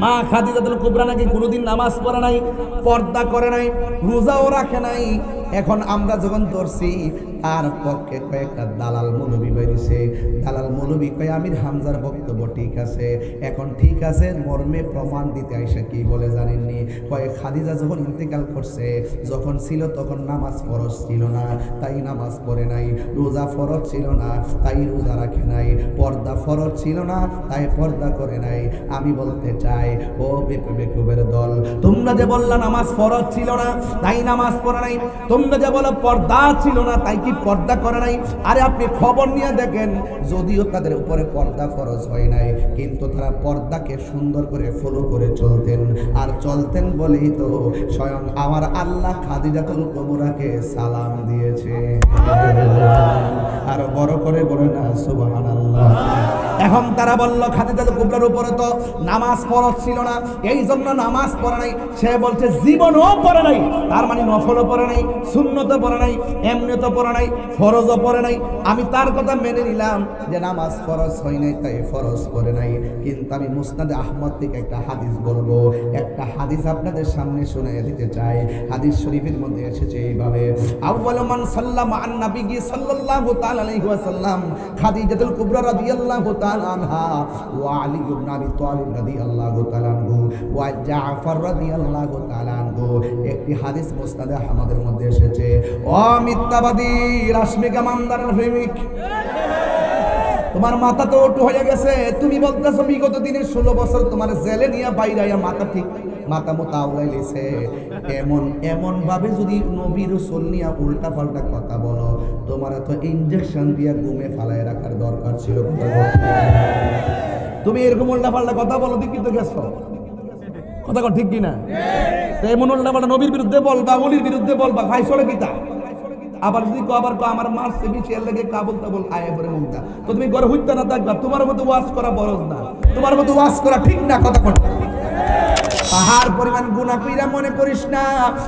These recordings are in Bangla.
মা খাদিজাতুল কুবরা নাকি কোনোদিন নামাজ পড়ে নাই, পর্দা করে নাই, রোজাও রাখে নাই। এখন আমরা যখন ধরছি তার পক্ষে কয়েকটা দালাল মৌলবি বেরিয়েছে। দালাল মৌলবি কয় আমির হামজার বক্তব্য ঠিক আছে। এখন ঠিক আছে মর্মে প্রমাণ দিতে আইসা কি বলে জানেননি? কয় খাদিজা যখন ইন্তেকাল করছে, যখন ছিল তখন নামাজ ফরজ ছিল না, তাই নামাজ পড়ে নাই। রোজা ফরজ ছিল না, তাই রোজা রাখে নাই। পর্দা ফরজ ছিল না, তাই পর্দা করে নাই। আমি বলতে চাই ও বেকুবের দল, তোমরা যে বললা নামাজ ফরজ ছিল না তাই নামাজ পড়ে নাই, তোমরা যে বলো পর্দা ছিল না তাই কি পর্দা করে নাই? আরে আপনি খবর নিয়ে দেখেন, যদিও তাদের উপরে পর্দা ফরজ হয় নাই, কিন্তু তারা পর্দাকে সুন্দর করে ফলো করে চলতেন। আর চলতেন বলেই তো স্বয়ং আমার আল্লাহ খাদিজাতুল কুবরাকে সালাম দিয়েছে। আর বড় করে বলে না সুবহানাল্লাহ। এখন তারা বলল খাদিজাতুল কুবরার উপরে তো নামাজ ফরজ ছিল না, এই জন্য নামাজ পড়ে নাই। সে বলছে জীবনও পড়ে নাই, তার মানে নফলও পড়ে নাই, সুন্নতও পড়ে নাই, এমনিও পড়ে নাই, ফরজও পড়ে নাই। আমি তার কথা মেনে নিলাম যে নামাজ ফরজ হয় নাই তাই ফরজ পড়ে নাই। কিন্তু আমি মুসনাদে আহমদ থেকে একটা হাদিস বলবো, একটা হাদিস আপনাদের সামনে শুনিয়ে দিতে চাই। হাদিস শরীফের মধ্যে এসেছে এইভাবে, আউয়ালু মান সাল্লামা আন নবী সাল্লাল্লাহু তাআলা আলাইহি ওয়াসাল্লাম খাদিজাতুল কুবরা রাদিয়াল্লাহু তাআলা আনহা ওয়া আলী ইবনে আবি তালিব রাদিয়াল্লাহু তাআলা আনহু ওয়া জাফর রাদিয়াল্লাহু তাআলা আনহু। একটি হাদিস মুসনাদে আহমদের মধ্যে এসেছে। ও মিথ্যাবাদী রাশমিকা মামদারের প্রেমিক, তোমার মাথা তো ওটু হয়ে গেছে। তুমি বলতেছো বিগত দিনে 16 বছর তোমার জেলে নিয়ে বাইরাইয়া মাথা মতো আউলাই লেছে। এমন ভাবে যদি নবী রাসূল নিয়ে উল্টা পাল্টা কথা বলো, তোমার তো ইনজেকশন দিয়ে ঘুমে ফালায় রাখার দরকার ছিল। তুমি এরকম উল্টা পাল্টা কথা বলো দেখি তো গেছো, কথা কর ঠিক কিনা? এমন উল্টা পাল্টা নবীর বিরুদ্ধে বলবা, ওলির বিরুদ্ধে বলবা, ভাই সরে গীতা। আবার যদি আবার আমার মারছে বেশি এর লাগে কাবুল তাবুল আয়ে পরে মুখটা, তো তুমি ঘরে হইতে না থাকবা। তোমার মতো ওয়াজ করা বরজ না, তোমার মতো ওয়াজ করা ঠিক না। কথা কর, পাহাড় পরিমাণ গুনাহ কইরা মনে করিস না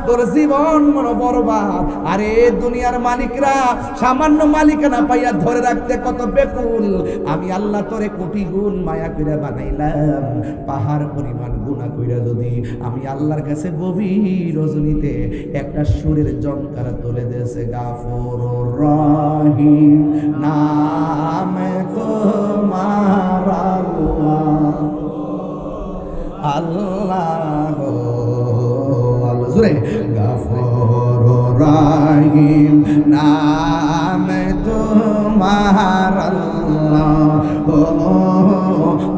তোর জীবন মনে বরবাদ। আরে দুনিয়ার মালিকরা সামান্য মালিকানা পাইয়া ধরে রাখতে কত বেকুল। আমি আল্লাহ তোরে কোটি গুণ মায়া কইরা বানাইলাম। পাহাড় পরিমাণ গুনাহ কইরা যদি আমি আল্লাহর কাছে গভীর রজনীতে একটা সুরের জঙ্কারা তুলে দিয়েছে, গাফুরুর রহিম নামে তোমার আল্লাহ, জোরে গাফুরুর রহিম নামে তোমার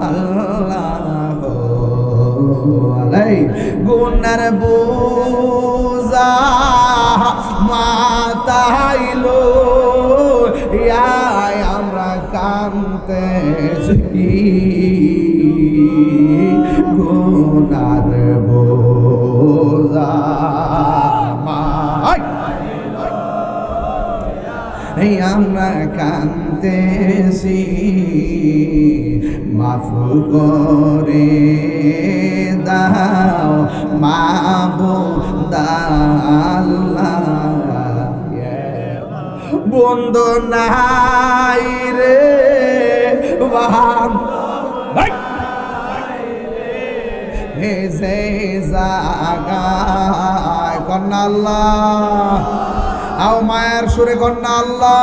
আল্লাহ, আলাই গুনার বোঝা মাথাইলো আমরা কাঁদতেছি, গুনার বোঝা আমরা কাঁদতেছি, মাফ করে দাও মাবুদ আল্লাহ। বন্ধু নাই রে জাগায় কন্যা আল্লাহ, আও মায়ের সুরে কন্যা আল্লাহ।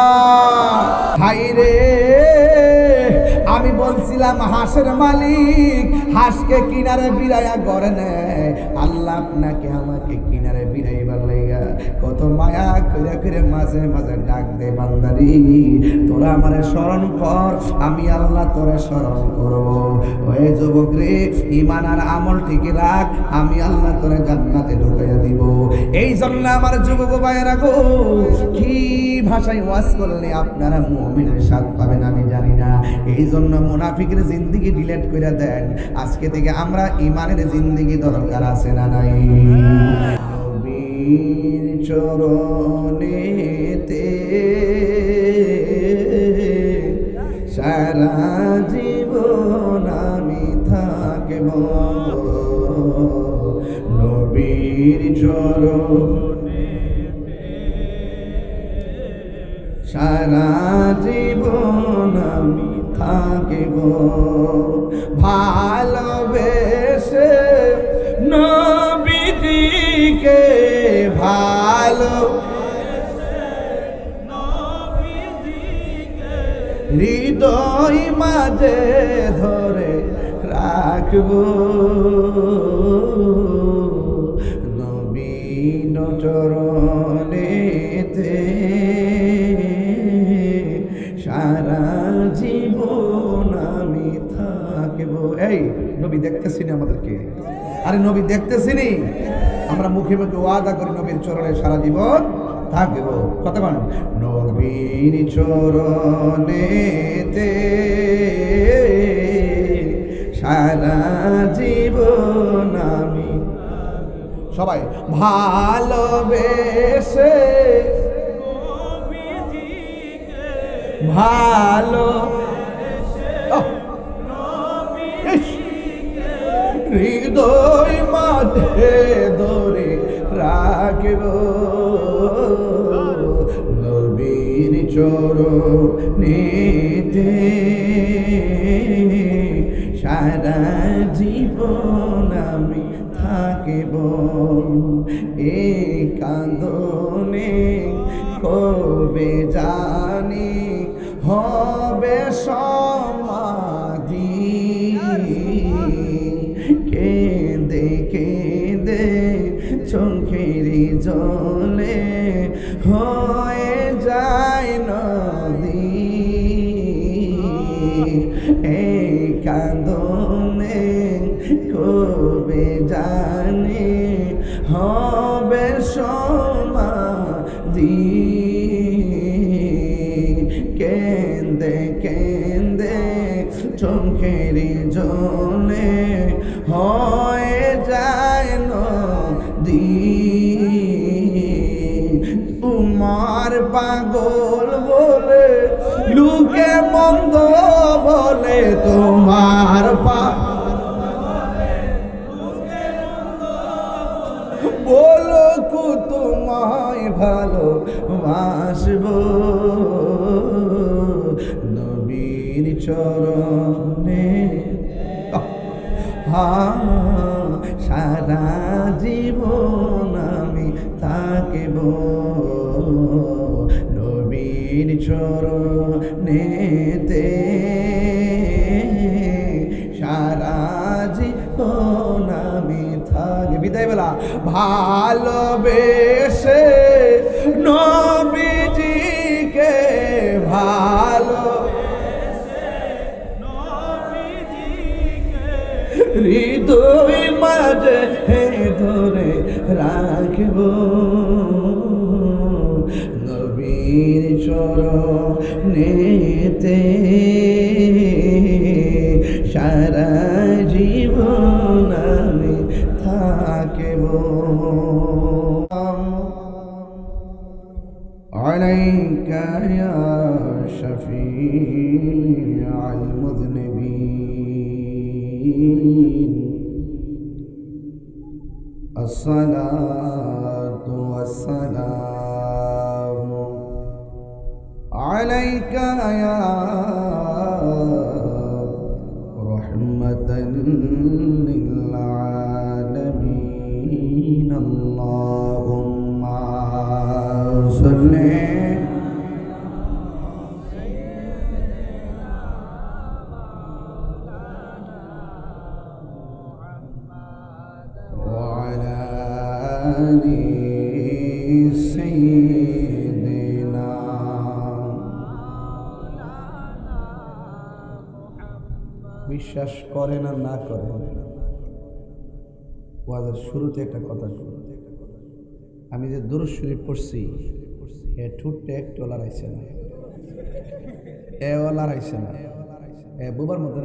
হাই রে আমি বলছিলাম হাঁসের মালিক হাঁসকে কিনারে বিরাইয়া করে নেয়, আল্লাহ আপনাকে আমাকে কিনারে বিরাইবার লাইগা কত মায়া কইরা করে মাঝে মাঝে ডাক দে, বান্দারি তোরা আমারে স্মরণ কর, আমি আল্লাহ তোরে স্মরণ করব। ওই যুবক রে ঈমান আর আমল ঠিক রাখ, আমি আল্লাহ তোরে জান্নাতে ঢুকাইয়া দিব। এই জন্য আমার যুবক ভাইয়েরা গো, কি ভাষায় ওয়াজ করলে আপনারা মুমিনের স্বাদ পাবেন আমি জানি না। এই জন্য মুনাফিকের জিন্দেগি ডিলিট করে দেন। আজকে থেকে আমরা ঈমানের জিন্দেগি দরকার আছে না নাই? নবীর চরণেতে সারা জীবন আমি থাকব, নবীর চরণে সারা জীবন আমি থাকিব, ভালোবেসে ভালো হৃদয় মাঝে ধরে রাখবো নবীন চরণেতে সারা জীবন আমি থাকবো। এই নবী দেখতেছিনি আমাদেরকে? আরে নবী দেখতেছিনি? আমরা মুখে মুখে ওয়াদা করি নবীর চরণে সারা জীবন থাকবো। কথা বল, নবীর চরণেতে সারা জীবন আমি। সবাই ভালোবেসে ভালো হৃদয় মাঝে ধরে রাখব নবীর চরণেতে সারা জীবন আমি থাকিব। এই কান্দনে কবে জানি হবে সমাধি, কেঁদে কেঁদে চোখের জলে হয়ে যায় নদী। এই কান্দনে কবে জানি হবে সমাধি, কেঁদে কেঁদে চোখের জলে হয়ে যায় নদী। তোমার পাগল বলে লোকে মন্দ বলে, তোমার বলো কু তোমায় ভালোবাসবো নবীর চরণে সারা জীবন আমি থাকিব নবীর চরণেতে সারা জীবন আমি থাকি। বিদায় বেলা ভালোবেসে নবীজিকে ভালো হৃদয় মাঝে ধরে রাখব নবীর চরণেতে সারা জীবন আমি থাকিব। আলাইকা ইয়া শাফিআল মুযনিবিন আসসালাতু ওয়াসসালামু আলাইকা ইয়া রাহমাতান লিল আলামিন। আল্লাহুম্মা সাল্লি বিশ্বাস করেন আর না করেন, ওয়াজের শুরুতে একটা কথা শুনুন। আমি যে দুরূদ শরীফ পড়ছি এ ঠুটটা একটু লড়াইছে না, লড়াইছে না, বুবার মতো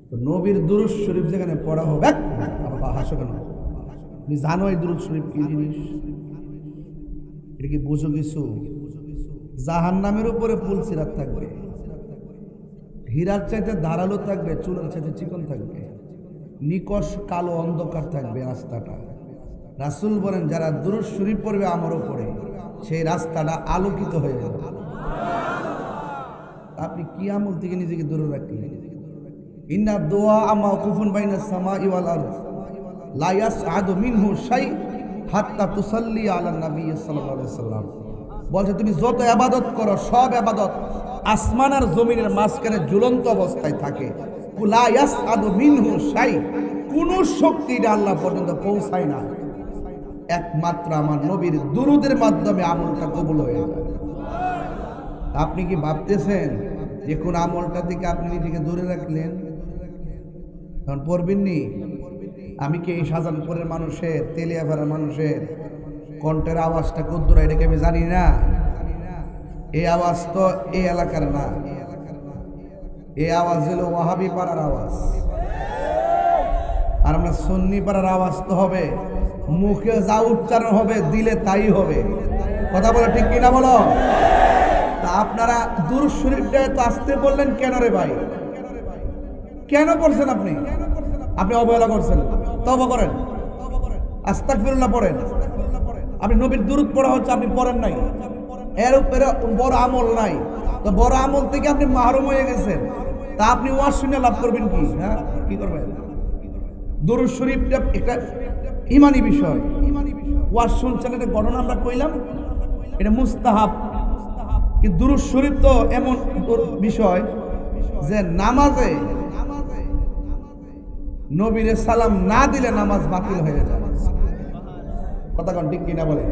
তো নবীর দুরূদ শরীফ যেখানে পড়া হবে আবার হাসো কেন? তুমি জানো এই দুরূদ শরীফ কি জিনিস? এটা কি বুঝো কিছু? জাহান্নামের উপরে ফুল সিরাত থাকবে, হীরার চাইতে ধারালো থাকবে, চুলের চাইতে চিকন থাকবে, নিকশ কালো অন্ধকার থাকবে রাস্তাটা। রাসূল বলেন যারা দুরূদ শরীফ পড়বে আমার উপরে সেই রাস্তাটা আলোকিত হয়ে যাবে। আপনি কি আমল থেকে নিজেকে দূরে রাখলেন? ইন্না দুআ মাওকুফুন বাইনাস সামাই ওয়াল আরদ লা ইয়াসআদু মিনহু শাই হাত্তা তুসাল্লি আলা নবী সাল্লাল্লাহু আলাইহি ওয়াসাল্লাম। বলছে তুমি যত ইবাদত করো সব ইবাদত আসমান আর জমিনের মাঝখানে ঝুলন্ত অবস্থায় থাকে। লা ইয়াসআদু মিনহু শাই, কোন শক্তি এটা আল্লাহ পর্যন্ত পৌঁছায় না, একমাত্র আমার নবীর দুরূদের মাধ্যমে আমলটা কবুল হয়ে যায়। আপনি কি ভাবতেছেন যে কোন আমলটা থেকে আপনি নিজেকে দূরে রাখলেন? কারণ পড়বেননি। আমি কি এই শাহজাহানপুরের মানুষের, তেলিয়াপাড়ার মানুষের কণ্ঠের আওয়াজটা কদ্দুর এটাকে আমি জানি না? এই আওয়াজ তো এই এলাকার না, এই আওয়াজ হলো ওয়াহাবি পাড়ার আওয়াজ। আর আমরা সুন্নি পাড়ার আওয়াজ তো হবে, মুখে যা উচ্চারণ হবে দিলে তাই হবে। কথা বলো ঠিক কিনা বলো? তা আপনারা দুরূদ শরীফটা তো আসতে বললেন কেন রে ভাই? কেন পড়ছেন আপনি? আপনি অবহেলা করছেন, তওবা করেন, আস্তাগফিরুল্লাহ পড়েন। আপনি নবীর দুরূদ পড়া হচ্ছে, আপনি পড়েন নাই, এর উপরে বড় আমল নাই। তো বড় আমল থেকে আপনি মাহরুম হয়ে গেছেন, তা আপনি ওয়াজ শুনে লাভ করবেন কি? হ্যাঁ, কি করবেন? দুরূদ শরীফটা একটা ইমানি বিষয়। ওয়াজ শুনছেন, এটা ঘটনা আমরা কইলাম, এটা মুস্তাহাব। কিন্তু দুরূদ শরীফ তো এমন বিষয় যে নামাজে নবীরে সালাম না দিলে নামাজ বাতিল হয়ে যায়। কথা কোন ঠিক কিনা বলে?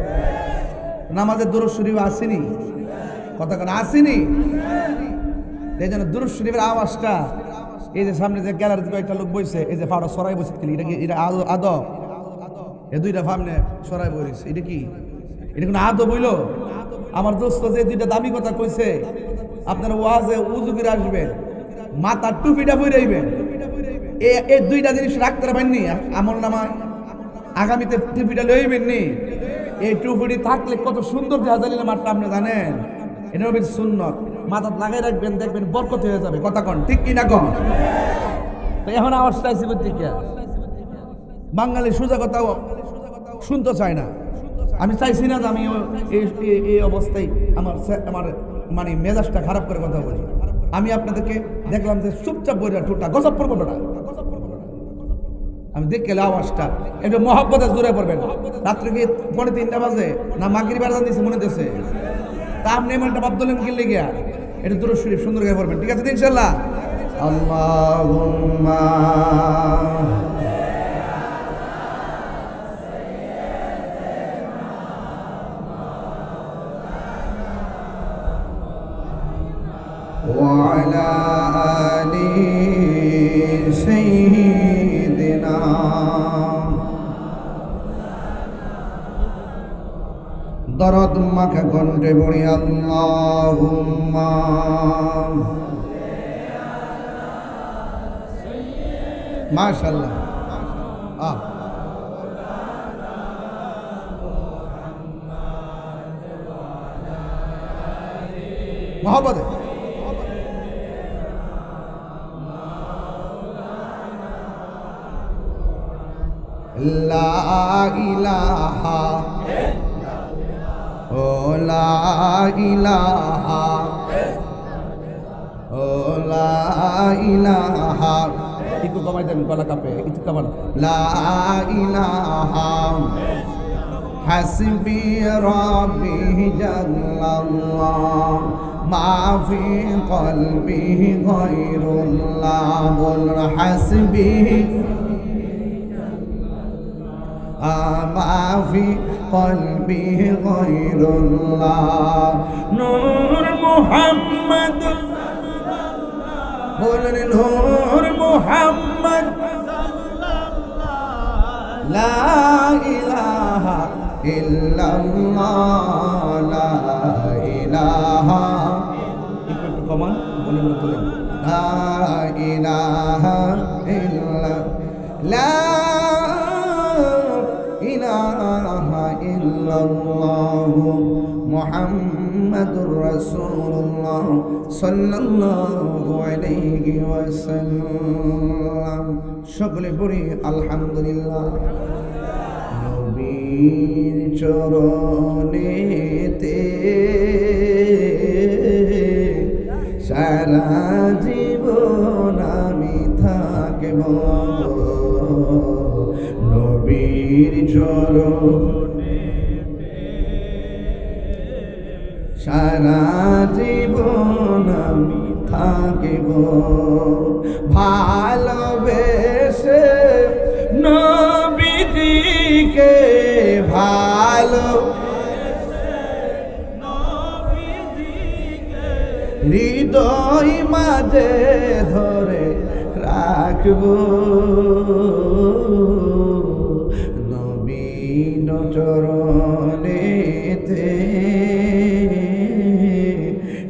নামাজে দুরূদ শরীফ আসেনি, কথা কোন আসেনি। এই জন্য দুরূদ শরীফের আওয়াজটা, এই যে সামনে যে গ্যালারিতে কয়েকটা লোক বইছে, এই যে ফাড়া সরাই বসে, এটা কি? এটা আদব? এই দুইটা সামনে সরাই বইছে, এটা কি? এটা কোনো আদব হইল? আমার দোস্ত যে দুইটা দামি কথা কইছে, আপনারা ওয়াজে উযু করে আসবেন, মাথার টুপিটা পরাইবেন, এই দুইটা জিনিস রাখতে পারেননি আমল নামায়, আগামীতে টুপিটা লইবেন নি। এই টুপিটি থাকলে কত সুন্দর দেখা যায় মাঠটা, আপনি জানেন? এটা নবীর সুন্নত। মাথা লাগাই রাখবেন, দেখবেন বরকত হয়ে যাবে। কথা কন ঠিক কিনা কন? তো এখন আওয়াজটা আইসি করতে কি? বাঙালি সোজা কথা শুনতে চায় না। আমি চাইছি না যে আমি এই অবস্থায় আমার মানে মেজাজটা খারাপ করে কথা বলি। আমি আপনাদেরকে দেখলাম যে চুপচাপ বইরা ঠোঁটটা গজব পড়বো না, আমি দেখে আওয়াজটা একটু মহব্বতে জোরে পড়বেন। রাত্রে কি 3:30 বাজে না মাগরিব বাজান দিছে মনে দিছে, তা আপনি এমন একটা বাদ্যলেন কিনলে গিয়া এটা দুরূদ শরীফ সুন্দর করে পড়বেন। ঠিক আছে ইনশাআল্লাহ? আল্লাহুম্মা وعلى آل سيدنا দরদ মাখা কণ্ঠে পড়ি আল্লাহুম্মা মাশাআল্লাহ। মোহাম্মদ লা ইলাহা ও লা ইলাহা ও লা ইলাহা, একটু কমাই দেন, গলা কাঁপে, একটু কমান। লা ইলাহা হাসবি রাব্বি জাল্লাল্লাহ মা ফি কলবি গায়রুল্লাহ। বল হাসবি মা ফি কলবি গায়রুল্লাহ। নূর মুহাম্মদ, বলেন নূর মুহাম্মদ, লা ইলাহা ইল্লাল্লাহ, লা ইলাহা, একটু কমান, বলেন বলেন, লা ইলাহা ইল্লাল্লাহ, লা ইলাহা ইল্লাল্লাহ মুহাম্মাদুর রাসূলুল্লাহ সাল্লাল্লাহু আলাইহি ওয়াসাল্লাম। সকলে পড়ি আলহামদুলিল্লাহ। নবীর চরণেতে সারা জীবন আমি থাকব, নবীর চরণে সারা জীবন আমি থাকিব ভালোবেসে নবীজিকে ভালো হৃদয় মাঝে ধরে রাখব নবীন চরণেতে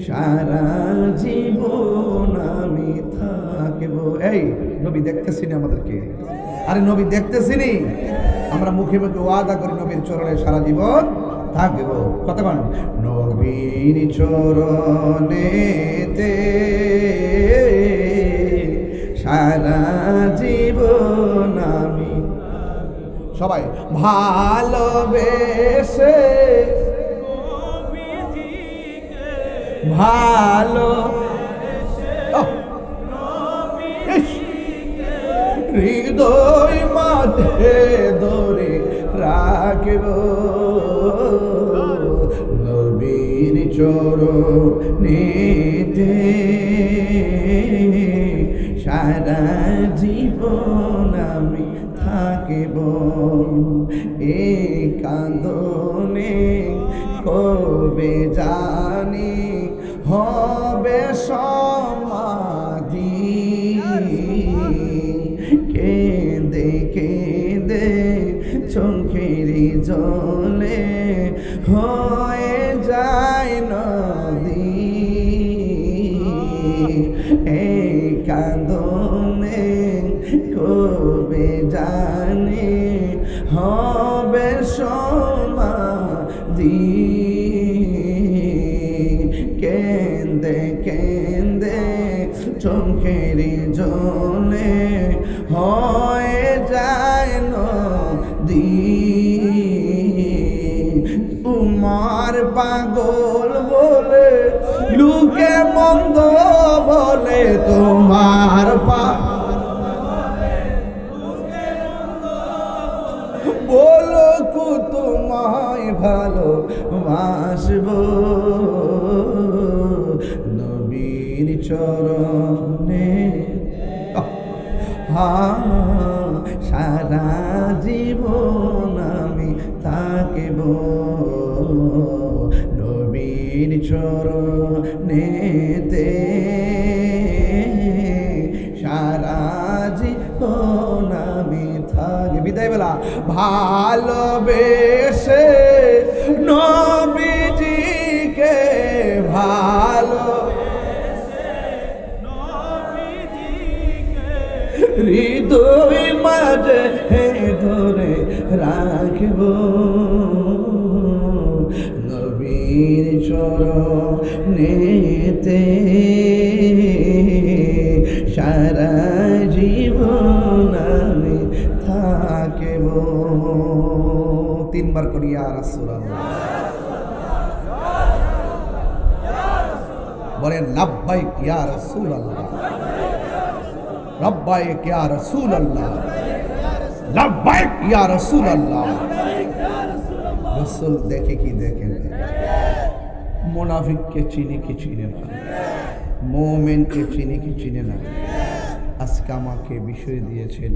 সারা জীবন আমি থাকব। এই নবী দেখতেছি না আমাদেরকে? আরে নবী দেখতেছি নি? আমরা মুখে মুখে ওয়াদা করি নবীর চরণে সারা জীবন থাকব। কথা বল, নবীর চরণেতে সারা জীবন আমি সবাই ভালোবেসে ভালো হৃদয় মাঝে ধরে রাখব নবীর চরণেতে সারা জীবন আমি থাকিব। এই কান্দনে কবে জানি হবে সমাধি কেঁদে কেঁদে চোখের জলে হয়ে যায় নদী। এই কান্দনে কবে জানি হবে সমাধি কেঁদে কেঁদে চোখের জলে হয়ে যায় নদী। তোমার পাগল বলে লোকে মন্দ বলে তোমার বলো কু তোমায় ভালো বাসব নবীর চরণে সারা জীবন আমি থাকিব নবীর চরণেতে সারা জীবন আমি থাকি। বিদায় বেলা ভালোবেসে নবীজিকে ভালো হৃদয় মাঝে ধরে রাখব নবীর চরণেতে সারা জীবন আমি থাকিব। তিনবার করি ইয়া রাসূলুল্লাহ, বলেন লাব্বাইক ইয়া রাসূলুল্লাহ, লাব্বাইক ইয়া রাসূলুল্লাহ, লাব্বাইক ইয়া রাসূলুল্লাহ। রাসূল দেখে কি দেখেন? মুনাফিককে চিনি কি চিনে না, মুমিনকে চিনি কি চিনে না। আজকে আমাকে বিষয় দিয়েছেন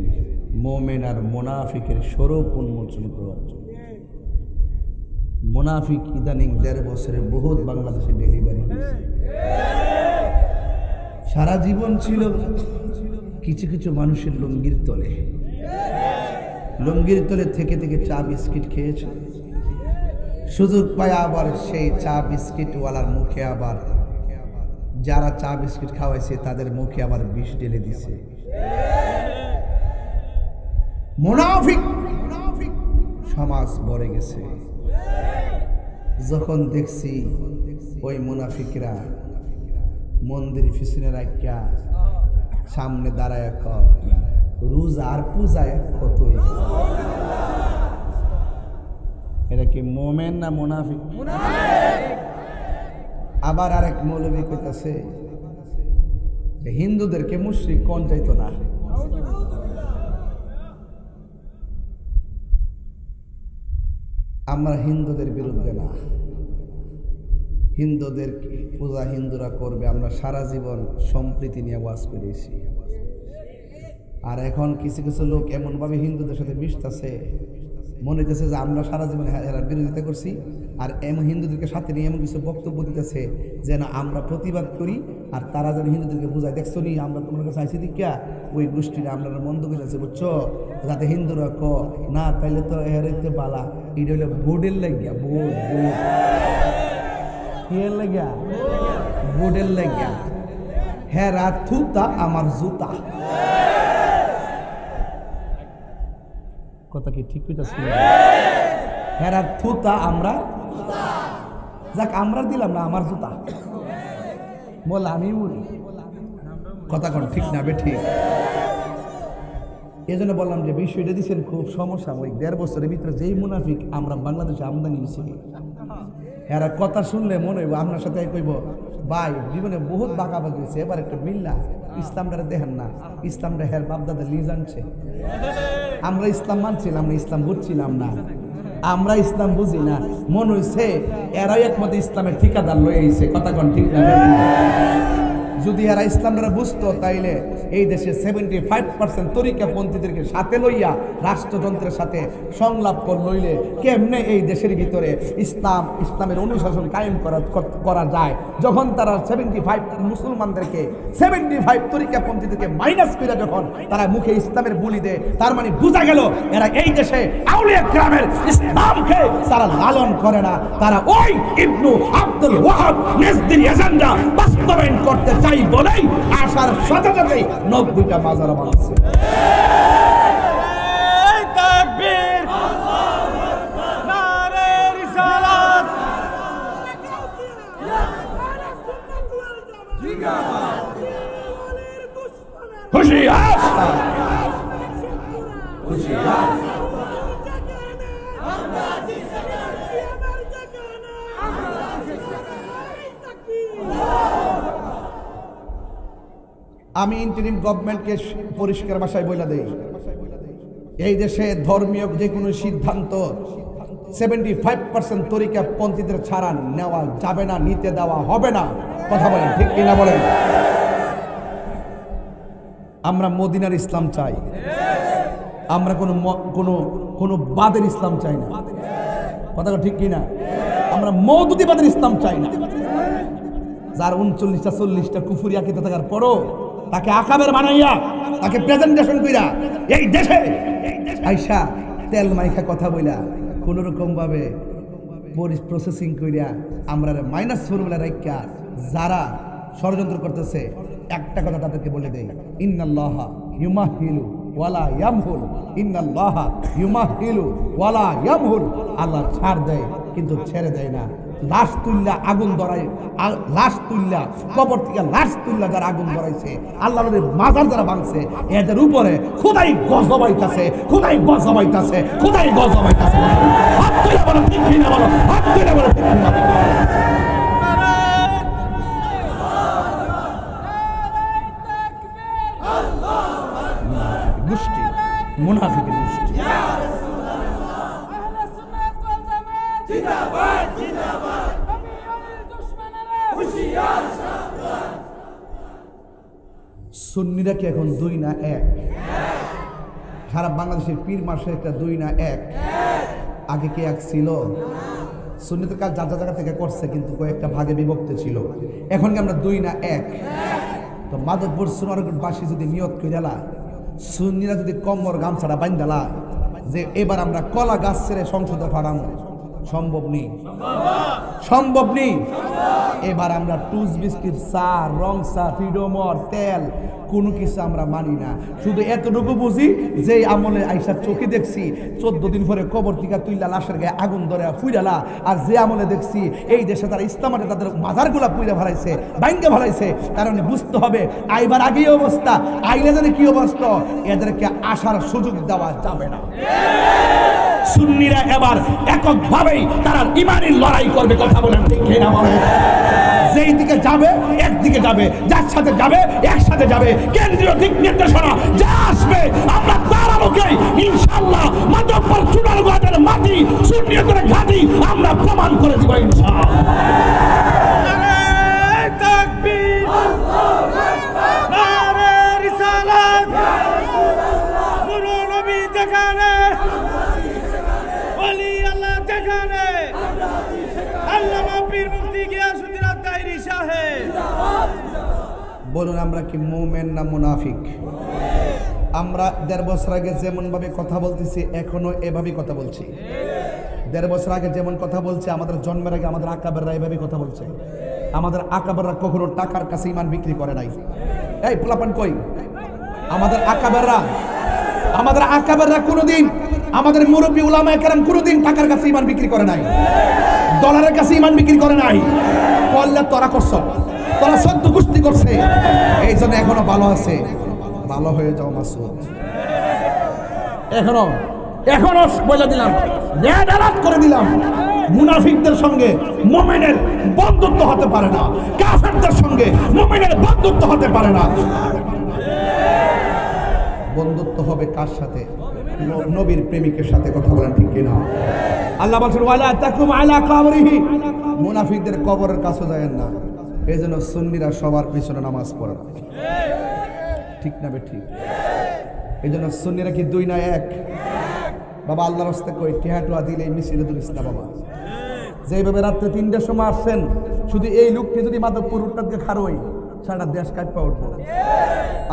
মুমিন আর মুনাফিকের স্বরূপ উন্মোচন করার জন্য। মুনাফিক ইদানিং 1.5 বছরে বহুত বাংলাদেশে ডেলিভারি হয়েছে। সারা জীবন ছিল কিছু কিছু মানুষের লুঙ্গির তলে, লুঙ্গির তলে থেকে থেকে চা বিস্কিট খেয়েছে। সুযোগ পায় আবার সেই চা বিস্কিটওয়ালার মুখে আবার যারা চা বিস্কিট খাওয়াইছে তাদের মুখে আবার বিষ ঢেলে দিছে। মুনাফিক সমাজ ভরে গেছে। যখন দেখছি ওই মুনাফিকরা মন্দির পিছনে রাখিয়া সামনে দাঁড়ায় রোজা আর পূজায় কত, এটা কি মোমেন না মুনাফিক? আবার আরেক মৌলবী কইতাছে যে হিন্দুদেরকে মুশরিক কোন যাইতো না। আমরা হিন্দুদের বিরুদ্ধে না, হিন্দুদের পূজা হিন্দুরা করবে, আমরা সারা জীবন সম্প্রীতি নিয়ে ওয়াজ করেছি। আর এখন কিছু কিছু লোক এমনভাবে হিন্দুদের সাথে মিশতেছে, মনে হইতেছে যে আমরা সারা জীবন এরা বিরোধিতা করছি, আর এমন হিন্দুদেরকে সাথে নিয়ে এমন কিছু বক্তব্য দিতেছে যেন আমরা প্রতিবাদ করি, আর তারা যেন হিন্দুদেরকে বোঝায়, দেখছো নি আমরা তোমার কাছে আইসি দিকা ওই গোষ্ঠীরা আমরা মন্দ করেছে, বুঝছো, যাতে হিন্দুরা ক না, তাইলে তো এর বালা। এটা হইলো বোর্ডের লাগিয়া, বোর্ড বোর্ড লাগিয়া, বোর্ডের লাগিয়া। হ্যাঁ রাত থুতা আমার জুতা, কথা কি ঠিক কইতাছি? হ্যাঁ রাত থুতা আমরা, যাক আমরা দিলাম না আমার জুতা, বল আমি বলি, কথা কোন ঠিক না বে ঠিক। এই জন্য বললাম যে বিষয়টা দিচ্ছেন খুব সমসাময়িক। 1.5 বছরের ভিতরে যেই মুনাফিক আমরা বাংলাদেশে আমদানি হয়েছি, এরা কথা শুনলে মনে হইব আপনার সাথে কইব ভাই জীবনে বহুত বাঁকাবাকি হয়েছে, এবার একটা মিল্লা ইসলামটা দেখেন না, ইসলামটা হের বাপদাদা লিজ আনছে। আমরা ইসলাম মানছিলাম না, ইসলাম বুঝছিলাম না, আমরা ইসলাম বুঝি না, মনে হইছে এরাই একমতে ইসলামের ঠিকাদার লয়ে আইছে, কথা কোন ঠিক না? যদি এরা ইসলামরা বুঝতো তাইলে এই দেশে 75% তরিকাপন্থীদেরকে সাথে লইয়া রাষ্ট্রযন্ত্রের সাথে সংলাপ লইলে কেমনে এই দেশের ভিতরে ইসলামের অনুশাসন কায়েম করা যায়, যখন তারা 75 মুসলমানদেরকে 75 তরিকাপন্থীদেরকে মাইনাস করে যখন তারা মুখে ইসলামের বুলি দেয়, তার মানে বোঝা গেল এরা এই দেশে আউলিয়া গ্রামের ইসলামকে তারা লালন করে না, তারা ওই ইবনু আব্দুল ওয়াহাব নেজদির এজেন্ডা বাস্তবায়ন করতে চাই বলেই আসার সাথে সাথেই 90টা মাজার বানাচ্ছে। তাকবীর, আল্লাহু আকবার, নারে রিসালাত, জিন্দাবাদ, হুশিয়ার হুশিয়ার, আমি ইন্টারিম গভর্নমেন্টকে পরিষ্কার ভাষায় বলে দেই, এই দেশে ধর্মীয় যে কোনো সিদ্ধান্ত 75% তরিকাপন্থীদের ছাড়া নেওয়া যাবে না, নিতে দেওয়া হবে না। কথা বলেন ঠিক কিনা বলেন? আমরা মদিনার ইসলাম চাই, আমরা কোনো বাদের ইসলাম চাই না, কথা ঠিক কিনা? আমরা মওদুদিবাদের ইসলাম চাই না, যার 39টা 40টা কুফরি আকীদা থাকার পরও তাকে আকাবের বানাইয়া, তাকে প্রেজেন্টেশন কইরা এই দেশে আইসা তেল মাইখা কথা বইলা কোন রকম ভাবে প্রসেসিং কইরা আমরা মাইনাস ফর্মুলা রাখা যারা ষড়যন্ত্র করতেছে, একটা কথা তাদেরকে বলে দেই, ইন্নাল্লাহা ইউমাহিলু ওয়ালা ইয়ামহুল, ইন্নাল্লাহা ইউমাহিলু ওয়ালা ইয়ামহুল। আল্লাহ ছাড় দেয় কিন্তু ছেড়ে দেয় না। লাশ তুল্লা আগুন ধরায়, লাশ তুল্লা কবর থেকে লাশ তুল্লা যারা আগুন ধরাইছে, আল্লাহ নবীর মাজার যারা ভাঙছে, এদের উপরে খোদাই গজবাইতাছে, খোদাই গজবাইতাছে, খোদাই গজবাইতাছে। হাত তুলে বলো ঠিক কিনা বলো, হাত তুলে বলো ঠিক কিনা বলো। গোষ্ঠী মুনাফিকের গোষ্ঠী। সুন্নিরা কি এখন 2 না 1? সারা বাংলাদেশের পীর মাসে একটা 2 না 1? আগে কি 1 ছিল? সুন্নিদের কাজ যা যা জায়গা থেকে করছে, কিন্তু কয়েকটা ভাগে বিভক্ত ছিল। এখন কি আমরা 2 না 1? তো মাধবপুর সোনারগঞ্জবাসী যদি নিয়ত কইরা, সুন্নিরা যদি কম্বর গামছাটা বান্ধালা যে এবার আমরা কলা গাছ ছেড়ে সংসদে ফাড়ানো, সম্ভব নেই, সম্ভব নেই। এবার আমরা টুস বিস্কিট, চা, রং চা, ফিডোমর, তেল কোনো কিছু আমরা মানি না। শুধু এতটুকু বুঝি যে আমলে আইসা চোখে দেখছি 14 দিন পরে কবর থেকে তুইলা লাশের গায়ে আগুন ধরে ফুইরালা, আর যে আমলে দেখছি এই দেশে তারা ইসলামাতে তাদের মাজারগুলা পুইরা ফেলাইছে, বাইঙ্গা ফেলাইছে, কারণ বুঝতে হবে আইবার আগেই অবস্থা, আইলে জানে কি অবস্থা, এদেরকে আসার সুযোগ দেওয়া যাবে না। সুন্নিরা এবার এককভাবেই তারা ইমানের লড়াই করবে, কথা বলেন ঠিক কিনা বলেন? যেই দিকে যাবে একদিকে যাবে, যার সাথে যাবে একসাথে যাবে। কেন্দ্রীয় দিক নির্দেশনা যা আসবে আমরা তার আলোকে ইনশাআল্লাহ মাধবপুর চুনারগঞ্জের মাটি নিয়তের ঘাঁটি আমরা প্রমাণ করে দিব ইনশাআল্লাহ। নারে তাকবীর, নারে রিসালাত, নূর নবী যেখানে, ওলি আল্লাহ যেখানে, আল্লামা পীর মুফতি গিয়াসউদ্দিন আত-তাহিরি সাহেব। বলুন আমরা কি মুমিন না মুনাফিক? আমরা 1.5 বছর আগে যেমন ভাবে কথা বলতেছি এখনো এভাবেই কথা বলছি। 1.5 বছর আগে যেমন কথা বলছে, আমাদের জন্মের আগে আমাদের আকাবেররা এভাবেই কথা বলছে। আমাদের আকাবেররা কখনো টাকার কাছে ঈমান বিক্রি করে নাই। এই পোলাপান কই? আমাদের আকাবেররা কোনোদিন, আমাদের মুরব্বী উলামায়ে কেরাম কোনোদিন টাকার কাছে ঈমান বিক্রি করে নাই, ডলারের কাছে ঈমান বিক্রি করে নাই। করলে তোরা করছ, তোরা সদ্য কুস্তি করছে, এই জন্য এখনো ভালো আছে। ভালো হয়ে যাও মাসুদ। এখনো বলে দিলাম, রেড অ্যালার্ট করে দিলাম, মুনাফিকদের সঙ্গে মুমিনের বন্ধুত্ব হতে পারে না, কাফেরদের সঙ্গে মুমিনের বন্ধুত্ব হতে পারে না। বন্ধুত্ব হবে কার সাথে? নবীর প্রেমিকের সাথে। কথা বলেন ঠিক কিনা? আল্লাহ বলছেন ওয়ালা তাকুম আলা কবরিহি, মুনাফিকদের কবরের কাছে যায়েন না। এই জন্য সুন্নিরা সবার পিছনে নামাজ পড়ে না, ঠিক না বে ঠিক? এই জন্য সুন্নিরা কি 2 না 1? বাবা আল্লাহর রাস্তায় কই টিহাটুয়া দিলে মিছিলে দুরিস না বাবা। যেভাবে রাত্রে 3টার সময় আসছেন, শুধু এই লোকটি যদি মাধবপুর উত্তর দিকে খারোই, সারা দেশ কাটপা উঠবো।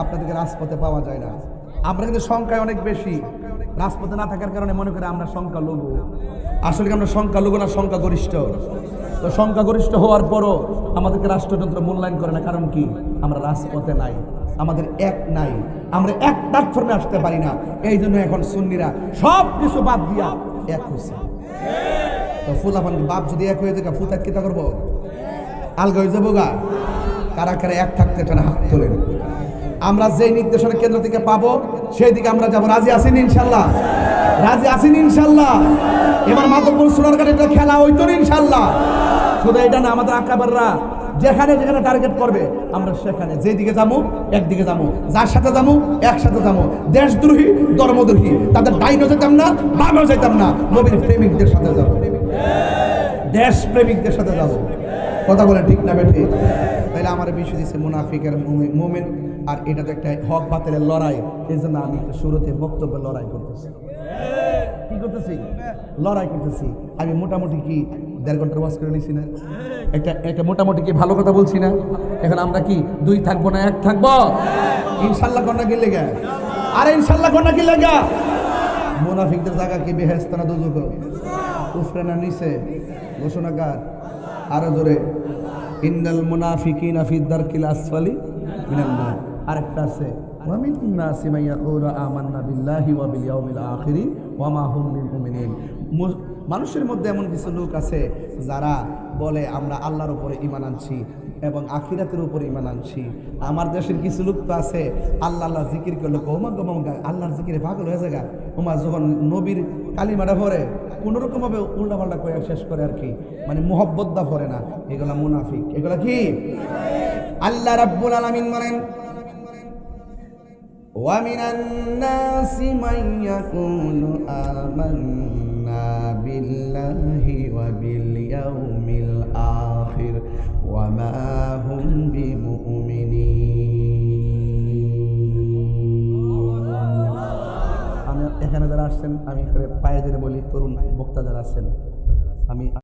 আপনাদেরকে রাজপথে পাওয়া যায় না। আমরা কিন্তু সংখ্যায় অনেক বেশি, রাজপথে না থাকার কারণে মনে করি আমরা সংখ্যালঘু। আসলে আমরা সংখ্যালঘু না সংখ্যাগরিষ্ঠ। তো সংখ্যাগরিষ্ঠ হওয়ার পরও আমাদেরকে রাষ্ট্রযন্ত্র মূল্যায়ন করে না। কারণ কি? আমরা রাজপথে নাই, আমাদের এক নাই, আমরা এক প্ল্যাটফর্মে আসতে পারি না। এই জন্য এখন সুন্নিরা সব কিছু বাদ দিয়া এক হচ্ছে। তো ফুলাফান বাপ যদি এক হয়ে যায়, ফুতাক কিতা করবো? আলগা হয়ে যাবো গা। কারা কারা এক থাকতে চান হাত তোলেন। আমরা যেই নির্দেশনা কেন্দ্র থেকে পাবো সেই দিকে আমরা যাবো। রাজি আছেন ইনশাল্লাহ? রাজি আছেন ইনশাল্লাহ? এবার মাধবপুর সোনারঘাটে খেলা হইতো ইনশাল্লাহ। শুধু এটা না, আমাদের আকাবেররা যেখানে যেখানে টার্গেট করবে আমরা সেখানে যেদিকে যাবো একদিকে যাবো, যার সাথে যাবো একসাথে যাবো। দেশদ্রোহী ধর্মদ্রোহী তাদের ডাইনও যেতাম না, বামও যেতাম না, নবীর প্রেমিকদের সাথে যাবো, দেশ প্রেমিকদের সাথে যাবো। কথা বলেন ঠিক না বেঠি? তাইলে আমার বিষয় দিচ্ছে মুনাফিকের মুমিন, আর এটা তো একটা হক বাতিলের লড়াই। এই জন্য আমি শুরুতে বক্তব্যে লড়াই করতেছি। কি করতেছি? লড়াই করতেছি। আমি মোটামুটি কি 1.5 ঘন্টার ওয়াজ করে নিছি না? একটা মোটামুটি কি ভালো কথা বলছি না? এখন আমরা কি 2 থাকবো না 1 থাকবো? ইনশাল্লাহ কন্যা কি লেগা? আরে ইনশাল্লাহ কন্যা কি লেগা? মুনাফিকদের জায়গা কি বেহেশত না দোজখ? উফরে না নিচে? ঘোষণাকার আরো জোরে, ইন্নাল মুনাফিকিনা ফি দারকিল আসফালি মিনান নার। আরেকটা আছে ওয়া মিনান নাসি মান ইয়াকুলু আমান্না বিল্লাহি ওয়া বিল ইয়াউমিল আখিরি ওয়া মা হুম বিমুমিনিন। মানুষের মধ্যে এমন কিছু লোক আছে যারা বলে আমরা আল্লাহর উপরে ঈমান আনছি এবং আখিরাতের উপরে ঈমান আনছি। আমার দেশের কিছু লোক তো আছে আল্লাহ জিকির করলে ওমা গোমা আল্লাহর জিকিরে পাগল হয়ে যায়। ওমা যখন নবীর কালিমাটা পড়ে কোনোরকমভাবে উল্টাপাল্টা করে শেষ করে আর কি, মানে মুহাব্বতটা পড়ে না। এগুলা মুনাফিক। এগুলা কি? আল্লাহ রাব্বুল আলামিন বলেন ওয়া মিনান নাসি মান ইয়াকুলু আমান্না বিল্লাহি ওয়া বিল ইয়াউমিল আখির ওয়া মা হুম বিমুমিনিন। আমি এখানে যারা আসছেন, আমি পায়ে ধরে বলি, তরুণ বক্তা যারা আছেন, আমি